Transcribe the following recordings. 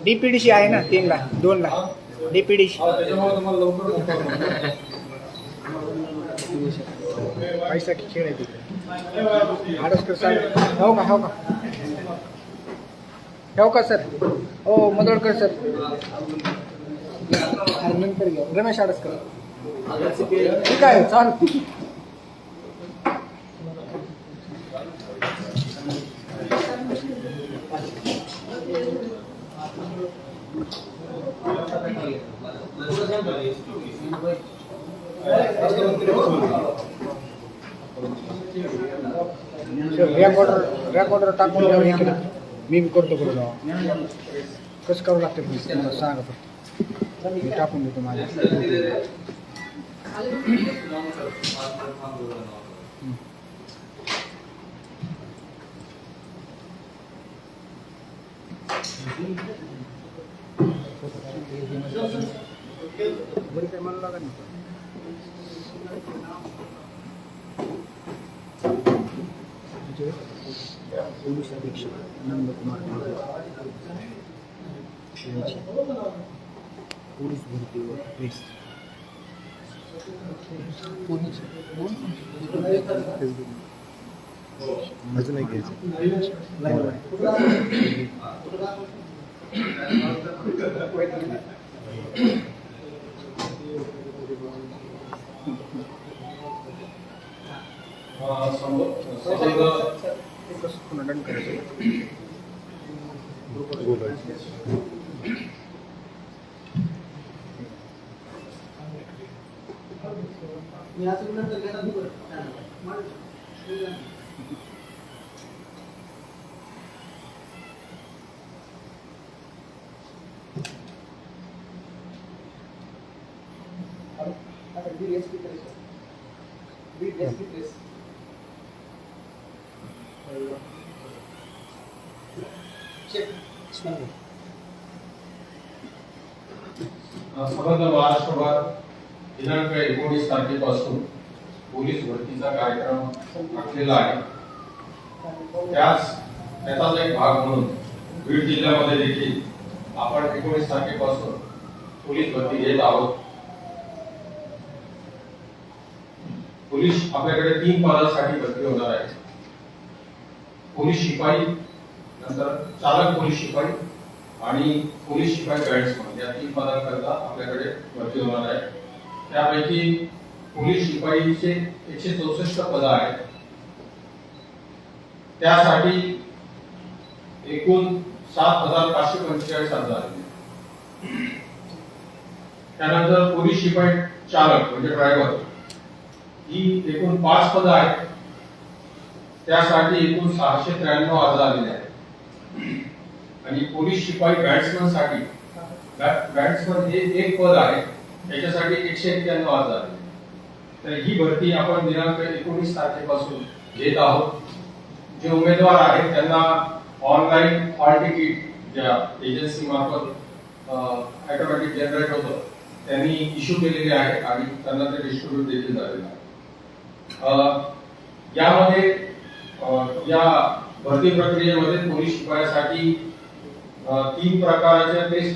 DPDC आहे ना 3 ला 2 ला डीपीडीसी पैसा खेळ आहे तिथे आडसकर साहेब हो का सर हो मदळकर सर नंतर घ्या रमेश आडसकर ठीक आहे चाल रेकॉर्डर टाकून जाऊन इकडे मी करतो कसं करावं लागतं प्लीज मला सांगा फक्त मी टाकून देतो माझ्या बरी काय मला लागत नाही पोलीस अधीक्षक नंदकुमार पोलीस भरतीवर प्रेस अजून एक घ्यायचं डन करायचं समग्र महाराष्ट्रभर दिनांक 19 तारखेपासून पोलीस भरतीचा कार्यक्रम आखलेला आहे. त्याचाच एक भाग म्हणून बीड जिल्ह्यामध्ये देखील आपण 19 तारखेपासून पोलीस भरती घेत आहोत. पोलीस आपल्याकडे 3 पदांसाठी भरती होणार आहे. पोलीस शिपाई, नंतर चालक पोलीस शिपाई आणि पोलीस शिपाई बॅट्समन या 3 पदांकरता आपल्याकडे भरती होणार आहे. त्यापैकी पोलीस शिपाईचे 164 पदं आहेत. त्यासाठी एकूण 7,545 अर्ज आहेत. त्यानंतर पोलीस शिपाई चालक म्हणजे ड्रायव्हर ही एकूण 5 पदं आहेत. त्यासाठी एकूण 693 अर्ज आलेले आहेत. आणि पोलीस शिपाई बॅट्समन साठी बॅट्समन हे एक पद आहे, त्याच्यासाठी 191 अर्ज आले. तर ही भरती आपण दिनांक 19 तारखेपासून घेत आहोत. जे उमेदवार आहेत त्यांना ऑनलाईन हॉल तिकीट ज्या एजन्सी मार्फत ऑटोमॅटिक जनरेट होतं त्यांनी इश्यू केलेले आहे आणि त्यांना ते डिस्ट्रीब्यूट देखील झालेलं आहे. यामध्ये या भरती प्रक्रियेमध्ये पोलीस शिपायासाठी 3 प्रकारच्या टेस्ट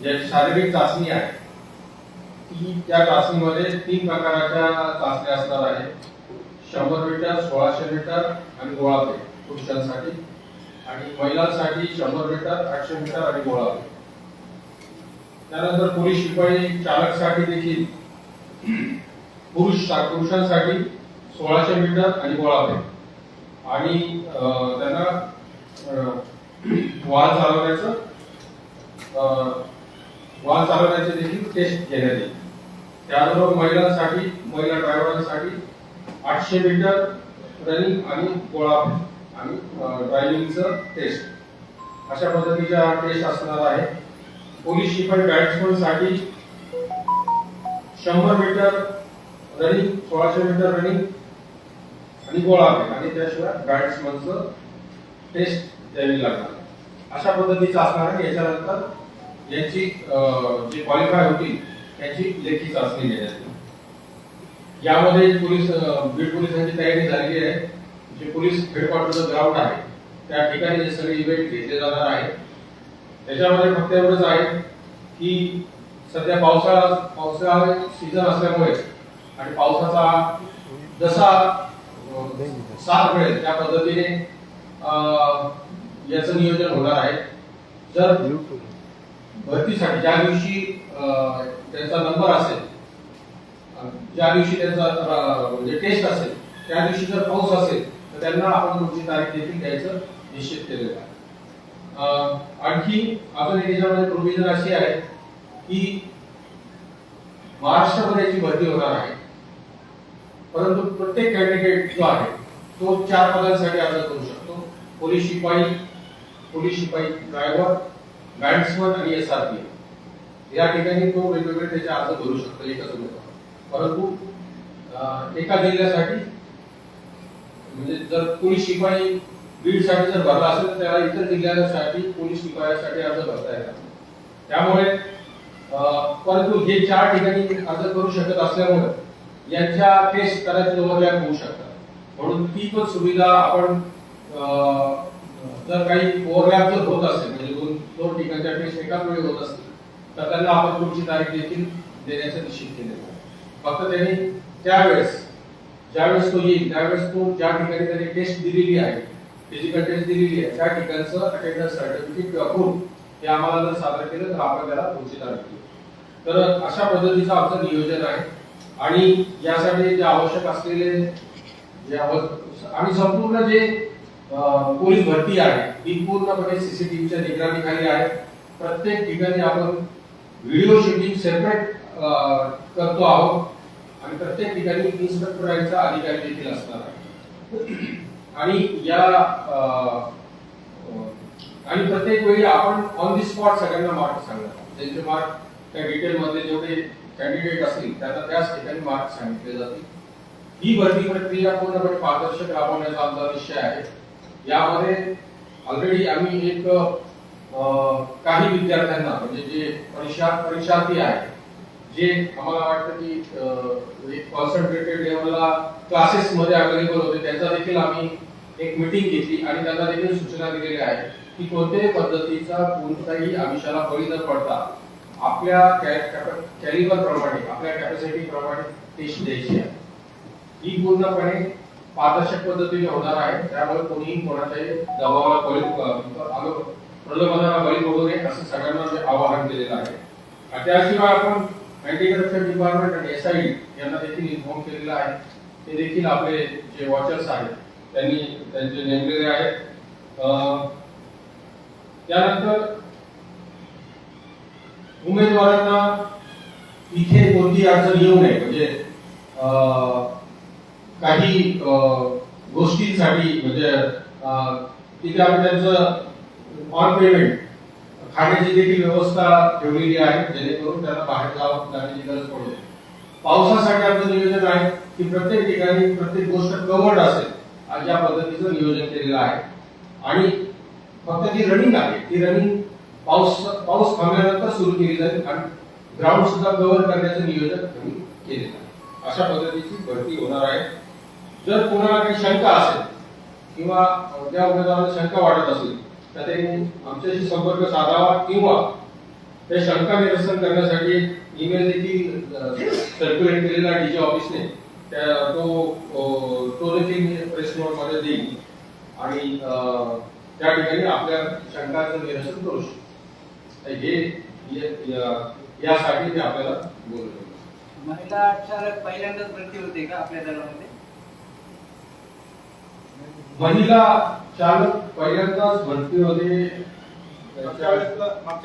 जे शारीरिक चाचणी आहे त्या चाचणीमध्ये 3 प्रकारच्या चाचण्या असणार आहेत. 100 मीटर, 1600 मीटर आणि गोळाफेक पुरुषांसाठी, आणि महिलांसाठी 100 मीटर, 800 मीटर आणि गोळाफेक. त्यानंतर पोलीस शिपाई चालकसाठी देखील पुरुषांसाठी 1600 मीटर आणि गोळाफेक आणि त्यांना वाहन चालवण्याचे देखील टेस्ट घेण्यात येईल. त्याचबरोबर महिला ड्रायव्हरांसाठी 800 मीटर रनिंग आणि गोळाफेक आणि ड्रायव्हिंगचं टेस्ट अशा पद्धतीच्या टेस्ट असणार आहे. पोलीस शिपाई बॅट्समन साठी 100 मीटर रनिंग, 1600 मीटर रनिंग आणि गोळाफेक आणि त्याशिवाय बॅट्समनचं टेस्ट द्यावी लागणार. अशा पद्धतीचं असणार आहे. याच्यानंतर यांची जे क्वालिफाय होतील त्यांची लेखी चाचणी घेण्यात येईल. यामध्ये पोलीस बीड पोलिसांची तयारी झालेली आहे. जे पोलीस हेडक्वार्टरचं ग्राउंड आहे त्या ठिकाणी जे सगळे इव्हेंट घेतले जाणार आहे. त्याच्यामध्ये फक्त एवढंच आहे की सध्या पावसाळा सीझन असल्यामुळे आणि पावसाचा जसा साथ मिळेल त्या पद्धतीने याचं नियोजन होणार आहे. जर भरतीसाठी ज्या दिवशी त्यांचा नंबर असेल, ज्या दिवशी त्यांचा म्हणजे टेस्ट असेल, त्या दिवशी जर पाऊस असेल तर त्यांना आपण पुढची तारीख देखील द्यायचं निश्चित केलेलं आहे. आणखी अजून याच्यामध्ये प्रोव्हिजन अशी आहे की महाराष्ट्रामध्ये याची भरती होणार आहे, परंतु प्रत्येक कॅन्डिडेट जो आहे तो 4 पदांसाठी अर्ज करू शकतो. पोलीस शिपाई, ड्रायव्हर, बँड्समन आणि SRPF या ठिकाणी तो वेगवेगळे त्याचे अर्ज करू शकतो एकच उमेदवार. परंतु एका जिल्ह्यासाठी म्हणजे जर पोलीस शिपाई बीडसाठी जर भरला असेल तर त्याला इतर जिल्ह्यासाठी पोलीस शिपायासाठी अर्ज भरता येतात. त्यामुळे परंतु हे 4 ठिकाणी अर्ज करू शकत असल्यामुळे यांच्या टेस्ट कदाचित ओव्हरलॅप होऊ शकतात. म्हणून ती पण सुविधा आपण जर काही ओव्हरलॅप जर होत असेल म्हणजे दोन ठिकाणच्या टेस्ट एकाच वेळी होत असतील तर त्यांना आपण पुढची तारीख देखील देण्याचं निश्चित केलेलं आहे. फक्त त्यांनी ज्यावेळेस तो येईल त्यावेळेस तो ज्या ठिकाणी त्यांनी टेस्ट दिलेली आहे, फिजिकल टेस्ट दिलेली आहे, त्या ठिकाणचं अटेंडन्स सर्टिफिकेट किंवा प्रूफ हे आम्हाला जर सादर केलं तर आपण त्याला पुढची तारीख देऊ. तर अशा पद्धतीचं आमचं नियोजन आहे. आणि यासाठी जे आवश्यक असलेले आणि संपूर्ण जे पोलीस भरती आहे ही पूर्णपणे सीसीटीव्हीच्या निगराणीखाली आहे. प्रत्येक ठिकाणी आपण व्हिडिओ शूटिंग सेपरेट करतो आहोत आणि प्रत्येक ठिकाणी इन्स्पेक्टरांचा अधिकारी देखील असणार आहे. आणि प्रत्येक वेळी आपण ऑन दी स्पॉट सगळ्यांना मार्क सांगणार. त्यांचे मार्क त्या डिटेल मध्ये जेवढे कॅन्डिडेट असतील त्यांना त्याच ठिकाणी मार्क सांगितले जातील. ही भरती प्रक्रिया पूर्णपणे पारदर्शक राबवण्याचा आमचा निश्चय आहे. यामध्ये ऑलरेडी आम्ही एक काही विद्यार्थ्यांना म्हणजे जे परीक्षार्थी आहेत जे आम्हाला वाटतं की एक कॉन्सन्ट्रेटेड लेवलला क्लासेस मध्ये अवेलेबल होते त्यांचा देखील आम्ही एक मीटिंग घेतली आणि त्यांना देखील सूचना दिलेल्या आहेत की कोणत्याही पद्धतीचा कोणताही आमिषाला बळी न पडता आपल्या कॅलिबर प्रमाणे आपल्या कॅपॅसिटी प्रमाणे टेस्ट द्यायची आहे. ही पूर्णपणे पारदर्शक पद्धतीने होणार आहे. त्यामुळे कोणीही कोणाच्याही दबावाला प्रलोभनाला बळी पडू नये असं सगळ्यांना आवाहन केलेलं आहे. त्याशिवाय आपण अँटी करप्शन डिपार्टमेंट आणि SID यांना देखील इन्फॉर्म केलेलं आहे. ते देखील आपले जे वॉचर्स आहेत त्यांचे नेमलेले आहेत. त्यानंतर उमेदवारांना इथे कोणती अडचण येऊ नये म्हणजे काही गोष्टींसाठी म्हणजे तिथे आपण त्यांचं ऑन पेमेंट खाण्याची देखील व्यवस्था ठेवलेली आहे जेणेकरून त्यांना बाहेर जाण्याची गरज पडू नये. पावसासाठी आमचं नियोजन आहे की प्रत्येक ठिकाणी प्रत्येक गोष्ट कव्हर्ड असेल अशा पद्धतीचं नियोजन केलेलं आहे. आणि फक्त जी रनिंग आहे ती रनिंग पाऊस थांबल्यानंतर सुरू केली जाईल आणि ग्राउंड सुद्धा कव्हर करण्याचं नियोजन केलेलं आहे. अशा पद्धतीची भरती होणार आहे. जर कोणाला काही शंका असेल किंवा त्या उमेदवाराला शंका वाटत असेल तर त्यांनी आमच्याशी संपर्क साधावा किंवा त्या शंका निरसन करण्यासाठी ईमेल देखील सर्क्युलेट केलेला DG ऑफिसने तो देखील प्रेस नोट मध्ये देईल आणि त्या ठिकाणी आपल्या शंकांचं निरसन करू शकतो. हे यासाठी ते आपल्याला बोलतो. महिला चालक पहिल्यांदाच भरती होते का आपल्या दलामध्ये? महिला चालक पहिल्यांदाच भरती होते. मागच्या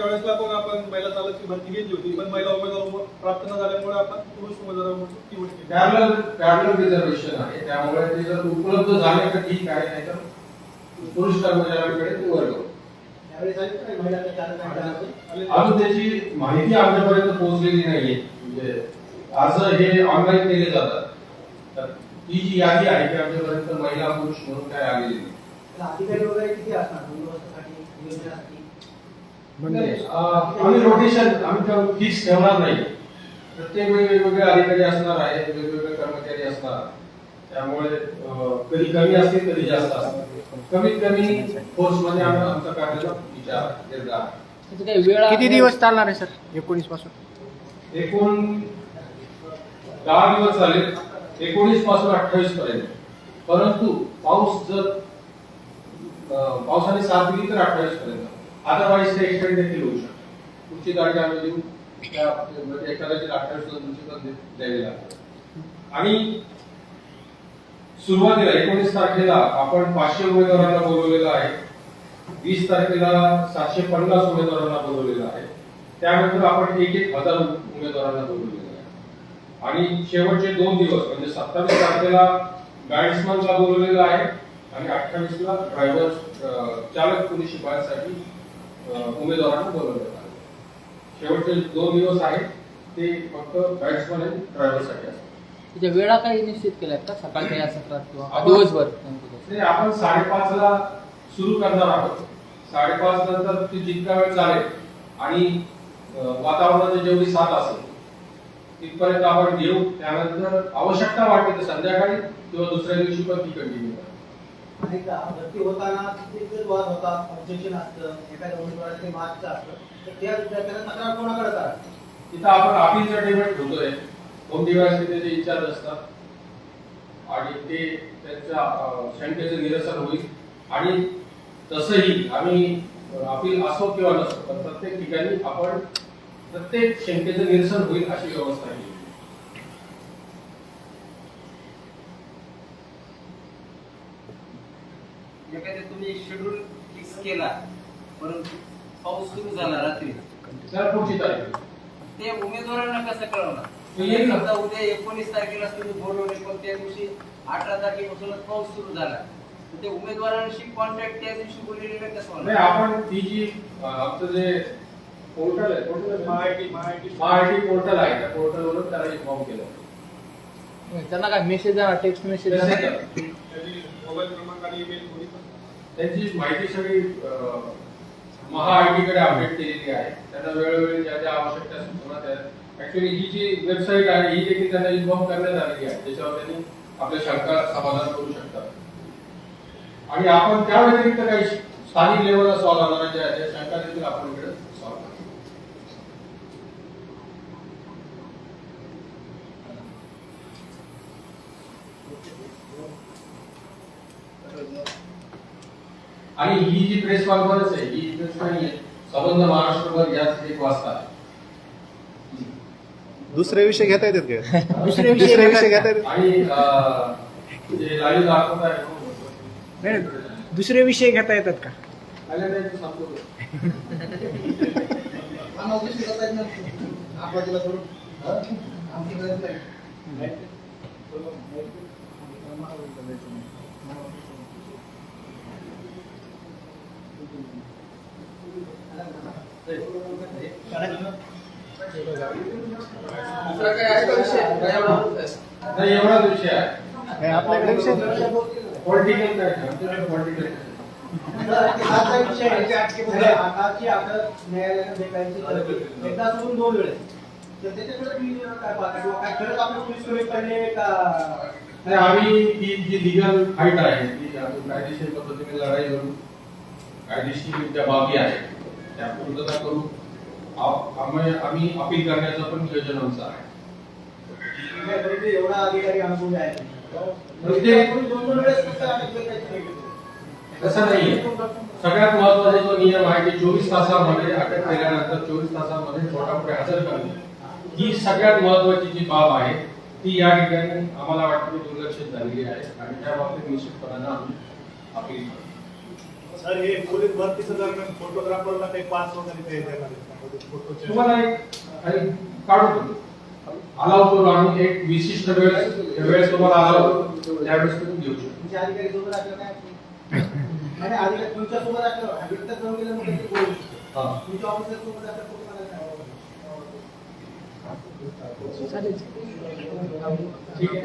वेळेसला पण आपण महिला चालकची भरती घेतली होती पण महिला उमेदवार प्राप्त न झाल्यामुळे आपण पुरुष उमेदवारांची निवड केली. पॅरलल रिझर्वेशन आहे त्यामुळे ते जर उपलब्ध झाले तर ठीक आहे नाहीतर पुरुष कर्मचाऱ्यांकडे ते वर्ग. अजून त्याची माहिती आमच्यापर्यंत पोहोचलेली नाहीये. म्हणजे अर्ज हे ऑनलाईन केले जातात तर ती जी यादी आहे ती आमच्यापर्यंत महिला पुरुष म्हणून काय आलेली नाही. अधिकारी वगैरे किती असणार बंदोबस्तासाठी नियोजनासाठी? म्हणजे आम्ही रोटेशन आम्ही फिक्स ठेवणार नाही. प्रत्येक वेळी वेगवेगळे अधिकारी असणार आहेत, वेगवेगळे कर्मचारी असणार, त्यामुळे कधी कमी असतील कधी जास्त असतील. कमीत कमी फोर्समध्ये आमचा कार्याचा विचार निर्धार आहे. त्याचं काही वेळ किती दिवस चालणार आहे सर 19 पासून? एकूण 10 दिवस झाले, 19 पासून 28 पर्यंत. परंतु पाऊस जर पावसाने साथ दिली तर 28 पर्यंत, अदरवाईज ते एक्सटेंड देखील होऊ शकते. पुढची तारीख आम्ही देऊ, त्या म्हणजे कदाचित 28 ला तुमची पण द्यावी लागते. आणि सुरुवातीला 19 तारखेला आपण 500 उमेदवारांना बोलवलेलं आहे, 20 तारखेला 750 उमेदवारांना बोलवलेलं आहे, त्यानंतर आपण 1,000 उमेदवारांना बोलवलेलं आहे. आणि शेवटचे 2 दिवस म्हणजे 27 तारखेला गाईड्समनला बोलवलेलं आहे आणि 28 ला ड्रायव्हर चालक पोलीस शिपायांसाठी उमेदवारांना बोलवलेलं आहे. शेवटचे 2 दिवस आहेत ते फक्त गाईड्समन आणि ड्रायव्हरसाठी असतात. त्याच्या वेळा काही निश्चित केल्या का, सकाळच्या या सत्रात किंवा दिवसभर? आपण 5:30 ला सुरू करणार आहोत. 5:30 नंतर ती जितका वेळ चालेल आणि वातावरणाची जेवढी साथ असेल तिथपर्यंत आपण घेऊ. त्यानंतर आवश्यकता वाटते तर संध्याकाळी किंवा दुसऱ्या दिवशी पण ती कंटिन्यू करू. आणि भरती होताना किती वाद होता, ऑब्जेक्शन असतं, एखाद्या उमेदवाराचे मार्कचं असतं, तर त्या विद्यार्थ्यांना तक्रार कोणाकडे करा? तिथं आपण अपीलचा डिबेट ठेवतोय. 2 दिवस तिथे इन्चार्ज असतात आणि ते त्यांच्या शंकेचं निरसन होईल. आणि तसंही आम्ही अपील असो किंवा नसो पण प्रत्येक ठिकाणी आपण प्रत्येक शंकेचं निरसन होईल अशी व्यवस्था केली. एखाद्या तुम्ही शेड्यूल फिक्स केला परंतु पाऊस सुरू झाला रात्री, तर पुढची तारीख ते उमेदवारांना कसं कळवणार? तो येईल ना. समजा उद्या 19 तारखेला तुम्ही बोलवले पण त्या दिवशी 18 तारखेपासूनच पाऊस सुरू झाला, तर ते उमेदवारांशी कॉन्टॅक्ट त्या दिवशी बोललेलं कसं नाही, होणार? आपण ती जी आमचं जे पोर्टल आहे, महाआयटी पोर्टल आहे, त्या पोर्टलवरून त्याला इन्फॉर्म केलं. त्यांना काय मेसेज टेक्स्ट मेसेज मोबाईल क्रमांक आणि ईमेल दोन्ही पण. त्यांची माहिती सगळी महाआयटी कडे अपडेट केलेली आहे. त्यांना वेळोवेळी ज्या ज्या आवश्यक त्या सूचना त्या ऍक्च्युअली ही जी वेबसाईट आहे ही देखील त्यांना इन्फॉर्म करण्यात आलेली आहे, ज्याच्यावर त्यांनी आपल्या शंका समाधान करू शकतात. आणि आपण त्या व्यतिरिक्त काही स्थानिक लेवलला सॉल्व्ह होणाऱ्या ज्या शंका देखील आपण इकडे सॉल्व्ह करतो. आणि ही जी प्रेस कॉन्फरन्स आहे ही प्रेस नाही आहे, संबंध महाराष्ट्रभर याच 1 वाजता. दुसरे विषय घेता येतात का? दुसरे दुसरे विषय विषय घेता येतात? आणि जे लाईव्ह दाखवत आहे नाही, दुसरे विषय घेता येतात का? नाही, एवढाच विषय आहे. नाही, आपल्याकडे विषय पॉलिटिकल काय आमच्याकडे पॉलिटिकल आजचा विषय आहे, आताची अटक न्यायालयाने देण्याची तरतूद एकदा सोडून 2 वेळेस, तर त्याच्याकडे तुम्ही काय पाहता किंवा काय खरंच आपलं पोलीस कमी पडले का? नाही, आम्ही ही जी लिगल फाईट आहे ती आपण कायदेशीर पद्धतीने लढाई लढू, कायदेशीर ज्या बाबी आहेत त्या पूर्तता करू. आम्ही अपील करण्याचं पण नियोजन आमचं आहे. एवढा अधिकारी अनुभव आहे, प्रत्येक 2 वेळेस फक्त अटक केली. तसं नाहीये. सगळ्यात महत्वाचा जो नियम आहे की 24 तासामध्ये अटक केल्यानंतर 24 तासामध्ये कोर्टापुढे हजर करणे, ही सगळ्यात महत्वाची जी बाब आहे ती या ठिकाणी आम्हाला वाटतं की दुर्लक्षित झालेली आहे आणि त्या बाबतीत निश्चितपणानं आम्ही अपील करू. सर, हे पोलीस भरतीचं दरम्यान फोटोग्राफरला काही पास वगैरे काही देणार आहे? तुम्हाला एक काढू अलाव करू आम्ही एक विशिष्ट वेळेस तुम्हाला अलाव त्यावेळेस तुम्ही घेऊ शकतो. तुमचे अधिकारी सोबत असलं काय? आणि अधिकारी तुमच्या सोबत असलं हॅबिटचं जाऊन गेलं मग ते बोलू शकतो. तुमच्या ऑफिसर सोबत असलं तर चालेल. ठीक आहे.